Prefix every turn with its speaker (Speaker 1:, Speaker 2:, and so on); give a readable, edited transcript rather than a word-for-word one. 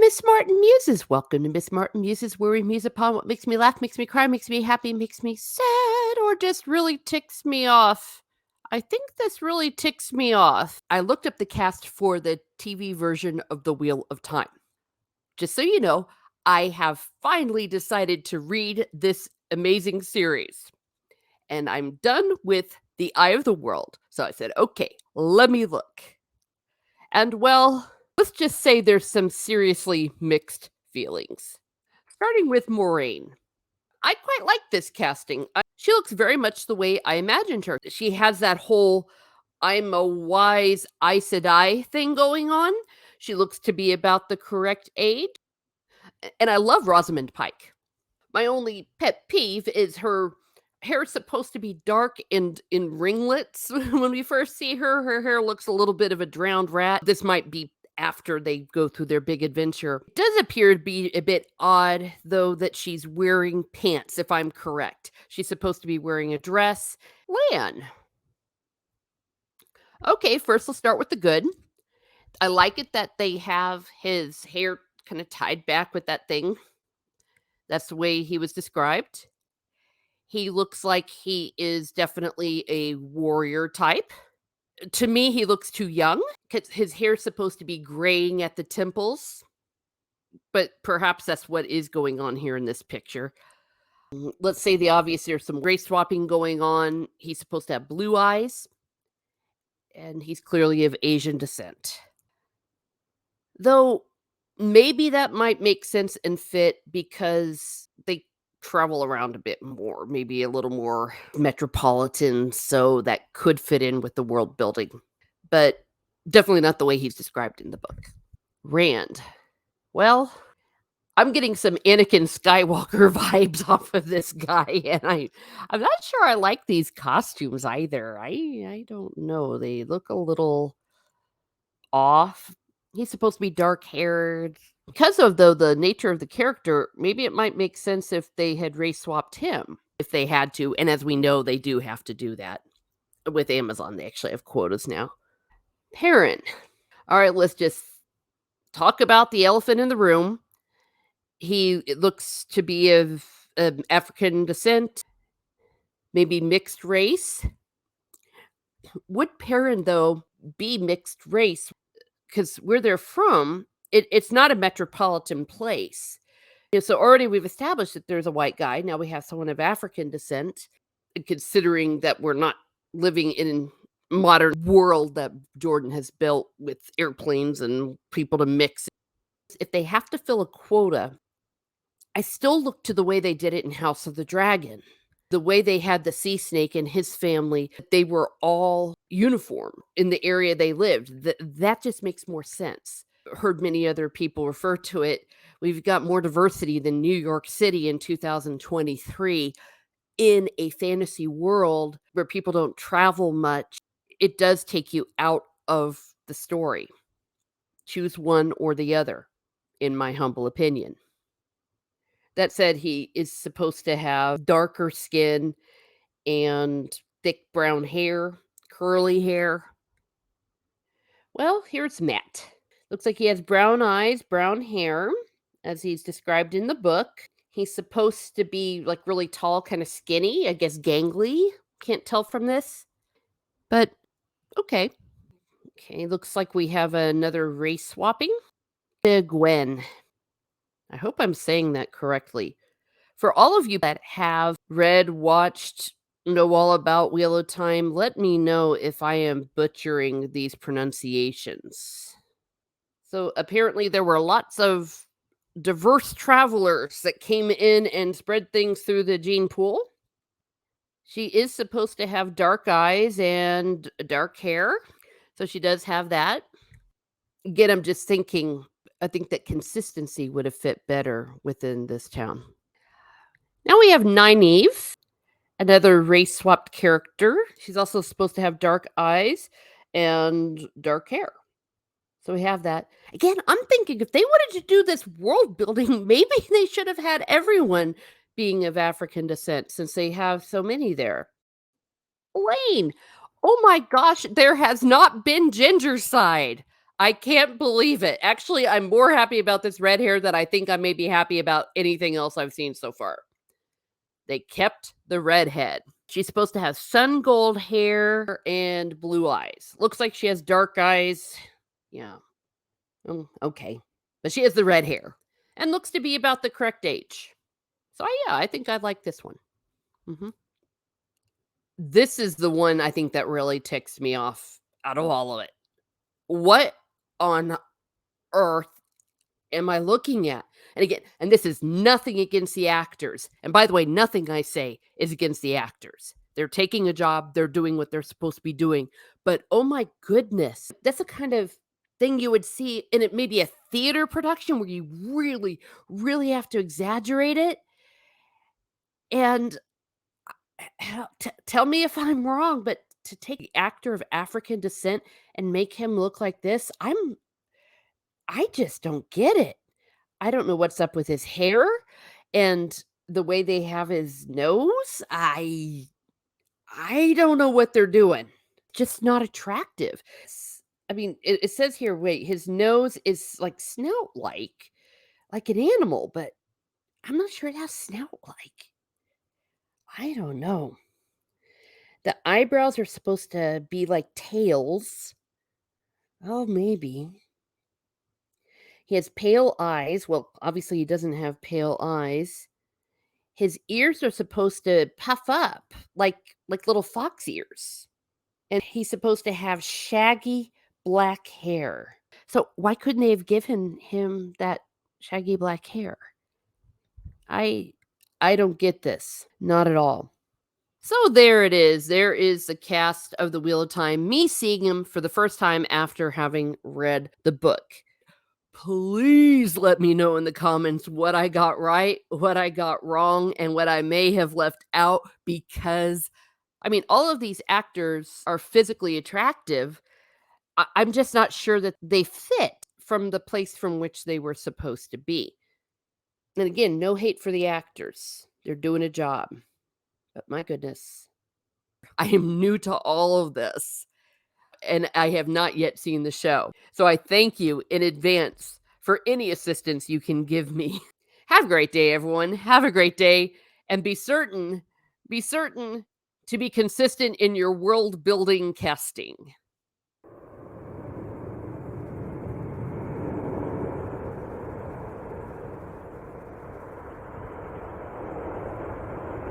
Speaker 1: Miss Martin Muses. Welcome to Miss Martin Muses, where we muse upon what makes me laugh, makes me cry, makes me happy, makes me sad, or just really ticks me off. I think this really ticks me off. I looked up the cast for the TV version of The Wheel of Time. Just so you know, I have finally decided to read this amazing series, and I'm done with The Eye of the World. So I said, okay, let me look. And well, let's just say there's some seriously mixed feelings. Starting with Morraine. I quite like this casting. She looks very much the way I imagined her. She has that whole I'm a wise Aes Sedai thing going on. She looks to be about the correct age. And I love Rosamund Pike. My only pet peeve is her hair's supposed to be dark and in ringlets. When we first see her, her hair looks a little bit of a drowned rat. This might be after they go through their big adventure. It does appear to be a bit odd, though, that she's wearing pants, if I'm correct. She's supposed to be wearing a dress. Lan. Okay, first let's start with the good. I like it that they have his hair kind of tied back with that thing. That's the way he was described. He looks like he is definitely a warrior type. To me, he looks too young because his hair's supposed to be graying at the temples, but perhaps that's what is going on here in this picture. Let's say the obvious, there's some race swapping going on. He's supposed to have blue eyes, and he's clearly of Asian descent. Though maybe that might make sense and fit because they travel around a bit more, maybe a little more metropolitan, so that could fit in with the world building, but definitely not the way he's described in the book. Rand. Well, I'm getting some Anakin Skywalker vibes off of this guy, and I'm not sure I like these costumes either. I don't know. They look a little off. He's supposed to be dark-haired. Because of, though, the nature of the character, maybe it might make sense if they had race swapped him, if they had to, and as we know, they do have to do that. With Amazon, they actually have quotas now. Perrin. All right, let's just talk about the elephant in the room. It looks to be of African descent, maybe mixed race. Would Perrin, though, be mixed race? Because where they're from, it's not a metropolitan place. So already we've established that there's a white guy. Now we have someone of African descent. And considering that we're not living in a modern world that Jordan has built with airplanes and people to mix. If they have to fill a quota, I still look to the way they did it in House of the Dragon. The way they had the sea snake and his family, they were all uniform in the area they lived. That just makes more sense. Heard many other people refer to it. We've got more diversity than New York City in 2023 in a fantasy world where people don't travel much. It does take you out of the story. Choose one or the other, in my humble opinion. That said, he is supposed to have darker skin and thick brown hair, curly hair. Well, here's Matt. Looks like he has brown eyes, brown hair, as he's described in the book. He's supposed to be like really tall, kind of skinny, I guess gangly. Can't tell from this. But okay. Okay, looks like we have another race swapping. Egwenne. I hope I'm saying that correctly. For all of you that have read, watched, know all about Wheel of Time, let me know if I am butchering these pronunciations. So apparently there were lots of diverse travelers that came in and spread things through the gene pool. She is supposed to have dark eyes and dark hair, so she does have that. Again, I'm just thinking, I think that consistency would have fit better within this town. Now we have Nynaeve, another race swapped character. She's also supposed to have dark eyes and dark hair. So we have that. Again, I'm thinking if they wanted to do this world building, maybe they should have had everyone being of African descent since they have so many there. Elayne. Oh my gosh, there has not been Gingercide. I can't believe it. Actually, I'm more happy about this red hair than I think I may be happy about anything else I've seen so far. They kept the redhead. She's supposed to have sun gold hair and blue eyes. Looks like she has dark eyes. Yeah. Okay. But she has the red hair and looks to be about the correct age. So, yeah, I think I like this one. Mhm. This is the one I think that really ticks me off out of all of it. What on earth am I looking at? And again, and this is nothing against the actors. And by the way, nothing I say is against the actors. They're taking a job, they're doing what they're supposed to be doing. But oh my goodness, that's the kind of thing you would see in it, maybe a theater production where you really, really have to exaggerate it. And tell me if I'm wrong, but to take the actor of African descent and make him look like this, I just don't get it. I don't know what's up with his hair and the way they have his nose. I don't know what they're doing. Just not attractive. I mean, it says here, wait, his nose is like snout like an animal, but I'm not sure it has snout like. I don't know. The eyebrows are supposed to be like tails. Oh, maybe. He has pale eyes. Well, obviously he doesn't have pale eyes. His ears are supposed to puff up like little fox ears. And he's supposed to have shaggy black hair. So why couldn't they have given him that shaggy black hair? I I don't get this. Not at all. So there it is. There is the cast of The Wheel of Time. Me seeing him for the first time after having read the book. Please let me know in the comments what I got right, what I got wrong, and what I may have left out because, I mean, all of these actors are physically attractive. I'm just not sure that they fit from the place from which they were supposed to be. And again, no hate for the actors. They're doing a job. But my goodness, I am new to all of this and I have not yet seen the show. So I thank you in advance for any assistance you can give me. Have a great day, everyone. Have a great day and be certain to be consistent in your world building casting.